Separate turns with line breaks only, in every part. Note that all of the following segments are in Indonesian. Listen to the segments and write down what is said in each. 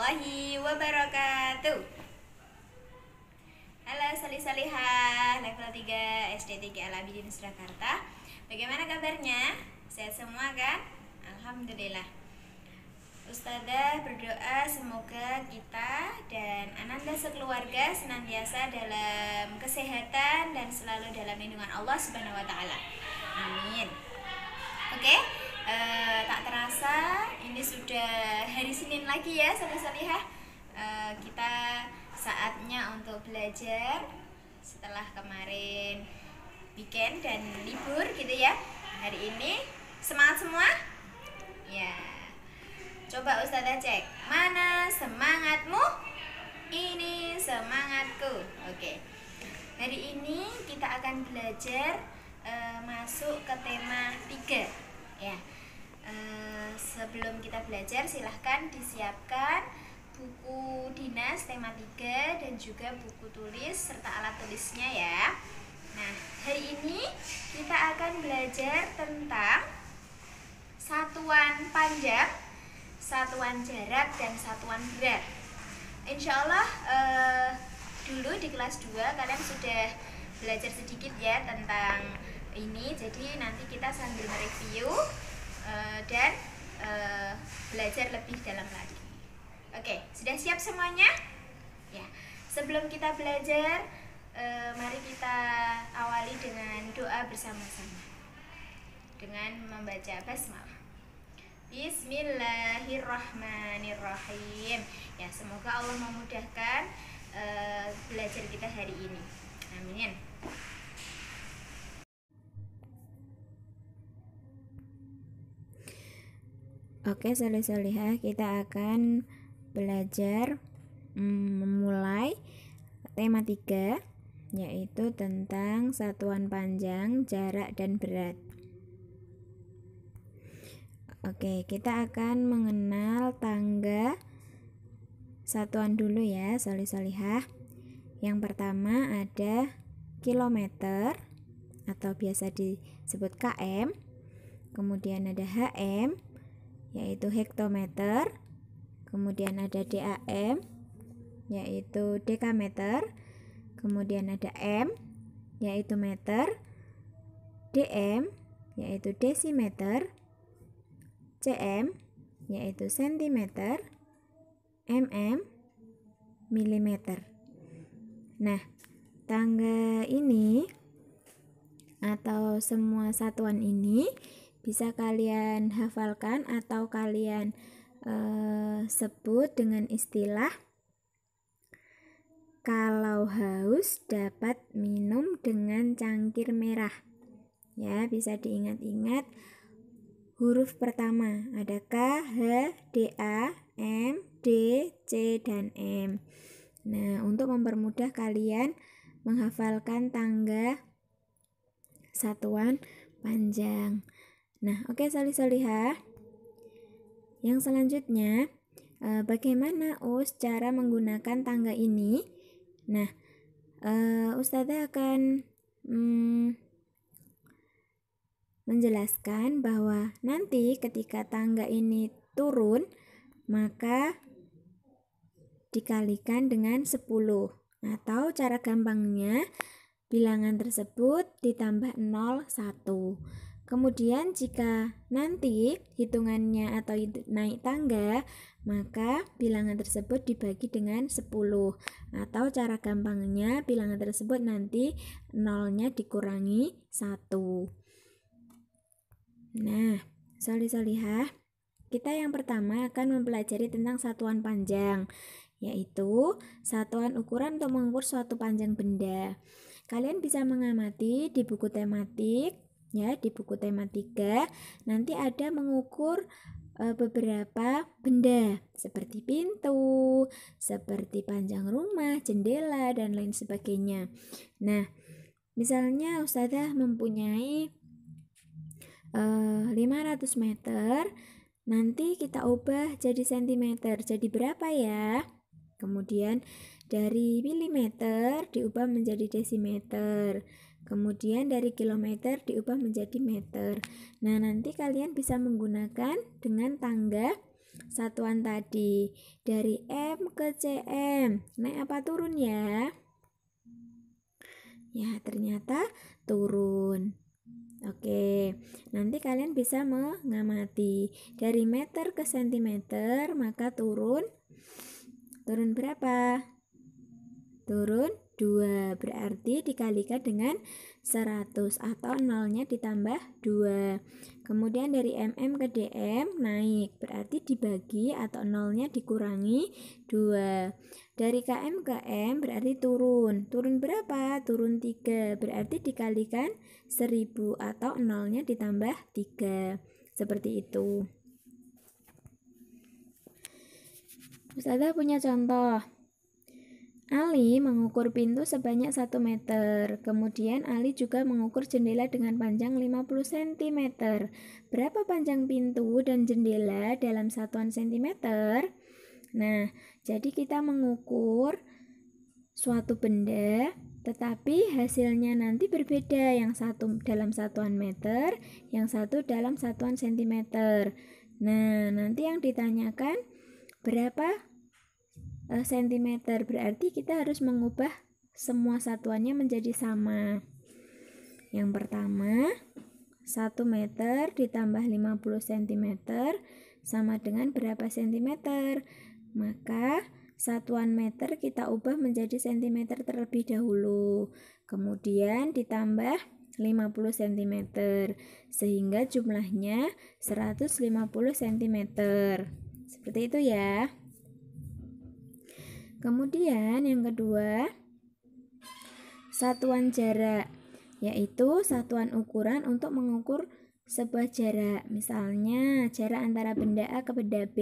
warahmatullahi wabarakatuh. Halo salih-salihah level 3 SD 3 Al-Abidin Surakarta. Bagaimana kabarnya? Sehat semua kan? Alhamdulillah. Ustazah berdoa semoga kita dan ananda sekeluarga senantiasa dalam kesehatan dan selalu dalam lindungan Allah Subhanahu wa taala. Amin. Oke, tak terasa ini sudah hari Senin lagi ya salih-salihah. Kita saatnya untuk belajar setelah kemarin weekend dan libur gitu ya. Hari ini semangat semua? Ya. Coba Ustazah cek, mana semangatmu? Ini semangatku. Oke. Hari ini kita akan belajar masuk ke tema 3 ya. Sebelum kita belajar silahkan disiapkan buku dinas tema 3 dan juga buku tulis serta alat tulisnya ya. Nah, hari ini kita akan belajar tentang satuan panjang, satuan jarak, dan satuan berat. Insya Allah dulu di kelas 2 kalian sudah belajar sedikit ya tentang ini. Jadi nanti kita sambil mereview dan belajar lebih dalam lagi. Oke, sudah siap semuanya? Ya. Sebelum kita belajar, mari kita awali dengan doa bersama-sama dengan membaca basmalah. Bismillahirrahmanirrahim. Ya, semoga Allah memudahkan belajar kita hari ini. Amin.
Oke, salih-salihah, kita akan belajar memulai tema 3, yaitu tentang satuan panjang, jarak, dan berat. Oke, kita akan mengenal tangga satuan dulu ya, salih-salihah. Yang pertama ada kilometer atau biasa disebut km. Kemudian ada hm, yaitu hektometer. Kemudian ada DAM, yaitu dekameter. Kemudian ada M, yaitu meter. DM, yaitu desimeter. CM, yaitu sentimeter. MM, milimeter. Nah, tangga ini atau semua satuan ini bisa kalian hafalkan atau kalian sebut dengan istilah kalau haus dapat minum dengan cangkir merah. Ya, bisa diingat-ingat huruf pertama ada K, H, D, A, M, D, C, dan M. Nah, untuk mempermudah kalian menghafalkan tangga satuan panjang. Nah, oke salih-salihah. Yang selanjutnya, bagaimana cara menggunakan tangga ini? Nah, Ustazah akan menjelaskan bahwa nanti ketika tangga ini turun, maka dikalikan dengan 10. Atau cara gampangnya, bilangan tersebut ditambah 0, 1. Kemudian jika nanti hitungannya atau naik tangga, maka bilangan tersebut dibagi dengan 10. Atau cara gampangnya, bilangan tersebut nanti 0-nya dikurangi 1. Nah, salih-salihah, kita yang pertama akan mempelajari tentang satuan panjang, yaitu satuan ukuran untuk mengukur suatu panjang benda. Kalian bisa mengamati di buku tematik ya, di buku tema 3 nanti ada mengukur beberapa benda seperti pintu, seperti panjang rumah, jendela, dan lain sebagainya. Nah, misalnya Ustazah mempunyai 500 meter, nanti kita ubah jadi sentimeter. Jadi berapa ya? Kemudian dari milimeter diubah menjadi desimeter. Kemudian dari kilometer diubah menjadi meter. Nah, nanti kalian bisa menggunakan dengan tangga satuan tadi. Dari M ke cm, naik apa turun ya? Ya, ternyata turun. Oke, nanti kalian bisa mengamati dari meter ke sentimeter, maka turun berapa? Turun 2, berarti dikalikan dengan 100 atau nolnya ditambah 2. Kemudian dari mm ke dm naik, berarti dibagi atau nolnya dikurangi 2. Dari km ke m berarti turun berapa? Turun 3, berarti dikalikan 1000 atau nolnya ditambah 3. Seperti itu. Ustazah punya contoh. Ali mengukur pintu sebanyak 1 meter. Kemudian Ali juga mengukur jendela dengan panjang 50 cm. Berapa panjang pintu dan jendela dalam satuan sentimeter? Nah, jadi kita mengukur suatu benda, tetapi hasilnya nanti berbeda. Yang satu dalam satuan meter, yang satu dalam satuan sentimeter. Nah, nanti yang ditanyakan berapa sentimeter, berarti kita harus mengubah semua satuannya menjadi sama. Yang pertama, 1 meter ditambah 50 cm sama dengan berapa sentimeter? Maka satuan meter kita ubah menjadi sentimeter terlebih dahulu, kemudian ditambah 50 cm sehingga jumlahnya 150 cm. Seperti itu ya. Kemudian yang kedua, satuan jarak, yaitu satuan ukuran untuk mengukur sebuah jarak. Misalnya jarak antara benda A ke benda B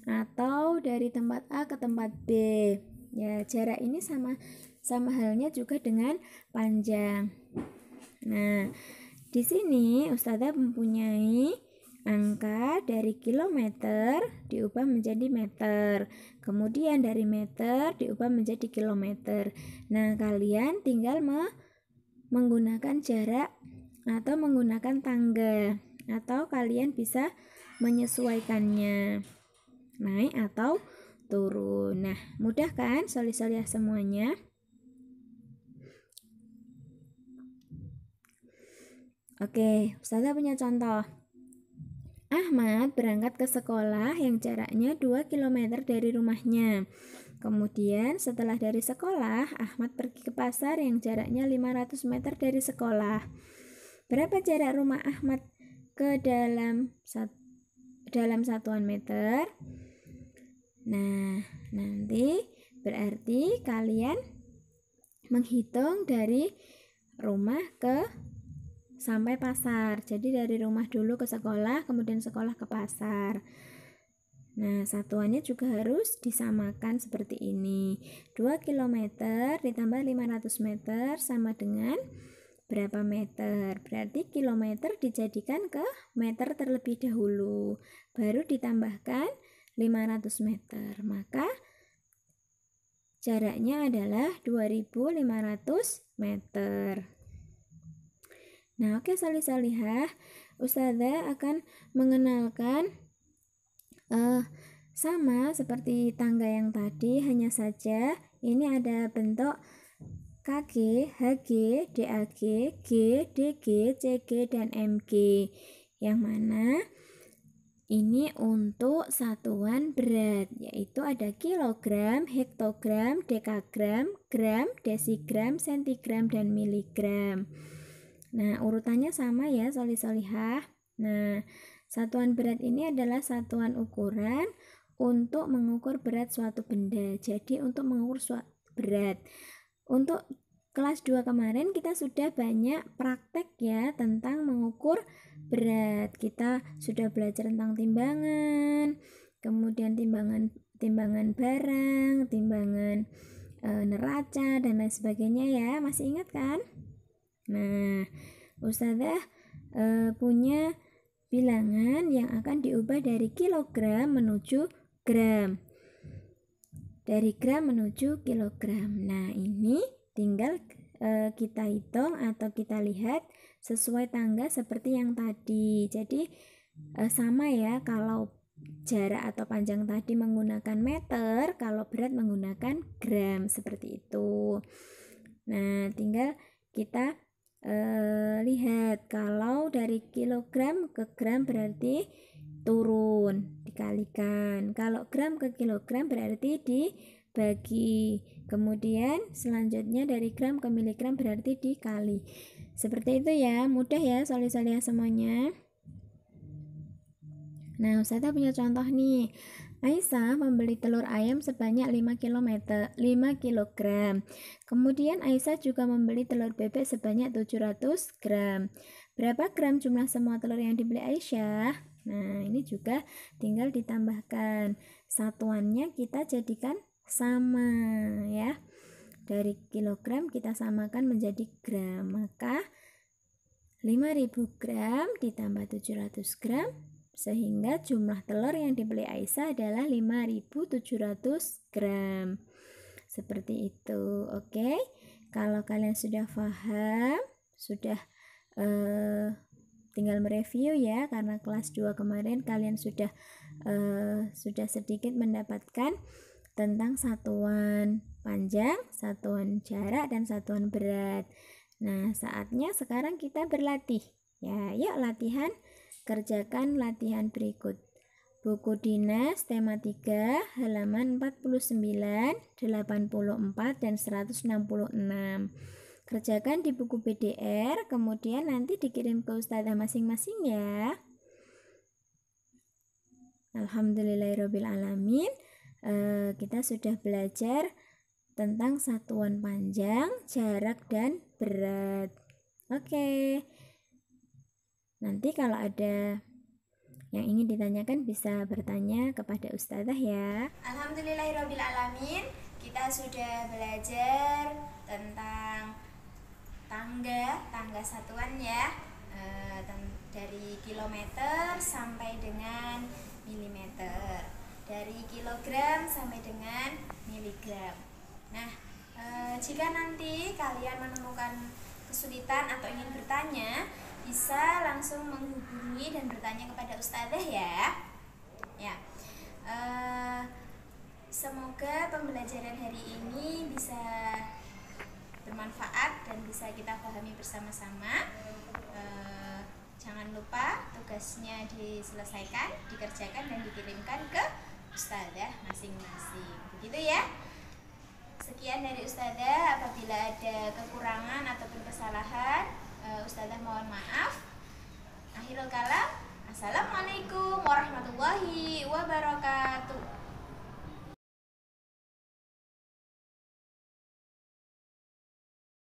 atau dari tempat A ke tempat B. Ya, jarak ini sama halnya juga dengan panjang. Nah, di sini Ustazah mempunyai angka dari kilometer diubah menjadi meter, kemudian dari meter diubah menjadi kilometer. Nah, kalian tinggal menggunakan jarak atau menggunakan tangga, atau kalian bisa menyesuaikannya naik atau turun. Nah, mudah kan soli-soli semuanya? Oke, Ustazah punya contoh. Ahmad berangkat ke sekolah yang jaraknya 2 km dari rumahnya. Kemudian setelah dari sekolah, Ahmad pergi ke pasar yang jaraknya 500 meter dari sekolah. Berapa jarak rumah Ahmad ke dalam satuan meter? Nah, nanti berarti kalian menghitung dari rumah sampai pasar. Jadi dari rumah dulu ke sekolah, kemudian sekolah ke pasar. Nah, satuannya juga harus disamakan seperti ini. 2 km ditambah 500 meter sama dengan berapa meter? Berarti kilometer dijadikan ke meter terlebih dahulu, baru ditambahkan 500 meter. Maka jaraknya adalah 2500 meter. Nah, oke soli-solihah, Ustazah akan mengenalkan sama seperti tangga yang tadi, hanya saja ini ada bentuk KG, HG, DAG, G, DG, CG, dan MG, yang mana ini untuk satuan berat, yaitu ada kilogram, hektogram, dekagram, gram, desigram, sentigram, dan miligram. Nah, urutannya sama ya soli-solihah. Nah, satuan berat ini adalah satuan ukuran untuk mengukur berat suatu benda. Jadi untuk mengukur suatu berat, untuk kelas 2 kemarin kita sudah banyak praktek ya tentang mengukur berat. Kita sudah belajar tentang timbangan, kemudian timbangan barang, timbangan neraca, dan lain sebagainya ya. Masih ingat kan? Nah, Ustazah punya bilangan yang akan diubah dari kilogram menuju gram, dari gram menuju kilogram. Nah, ini tinggal kita hitung atau kita lihat sesuai tangga seperti yang tadi. Jadi sama ya, kalau jarak atau panjang tadi menggunakan meter, kalau berat menggunakan gram, seperti itu. Nah, tinggal kita lihat, kalau dari kilogram ke gram berarti turun, dikalikan. Kalau gram ke kilogram berarti dibagi. Kemudian selanjutnya dari gram ke miligram berarti dikali. Seperti itu ya, mudah ya soli-soliah semuanya. Nah, Ustazah punya contoh nih. Aisyah membeli telur ayam sebanyak 5 kilogram. Kemudian Aisyah juga membeli telur bebek sebanyak 700 gram. Berapa gram jumlah semua telur yang dibeli Aisyah? Nah, ini juga tinggal ditambahkan. Satuannya kita jadikan sama ya. Dari kilogram kita samakan menjadi gram. Maka 5000 gram ditambah 700 gram, sehingga jumlah telur yang dibeli Aisyah adalah 5700 gram. Seperti itu. Oke. Kalau kalian sudah paham, sudah tinggal mereview ya, karena kelas 2 kemarin kalian sudah sedikit mendapatkan tentang satuan panjang, satuan jarak, dan satuan berat. Nah, saatnya sekarang kita berlatih. Ya, yuk latihan. Kerjakan latihan berikut. Buku dinas tema 3 halaman 49, 84 dan 166. Kerjakan di buku BDR, kemudian nanti dikirim ke ustazah masing-masing ya. Alhamdulillahirrabbilalamin. Kita sudah belajar tentang satuan panjang, jarak, dan berat. Oke. Nanti kalau ada yang ingin ditanyakan bisa bertanya kepada ustazah ya.
Alhamdulillahirrabbilalamin. Kita sudah belajar tentang tangga satuan ya, dari kilometer sampai dengan milimeter, dari kilogram sampai dengan miligram. Nah, jika nanti kalian menemukan kesulitan atau ingin bertanya, bisa langsung menghubungi dan bertanya kepada ustazah ya. Semoga pembelajaran hari ini bisa bermanfaat dan bisa kita pahami bersama-sama. Jangan lupa tugasnya diselesaikan, dikerjakan, dan dikirimkan ke ustazah masing-masing. Begitu ya. Sekian dari ustazah. Apabila ada kekurangan ataupun kesalahan, ustazah mohon maaf. Akhirul kalam. Assalamualaikum warahmatullahi wabarakatuh.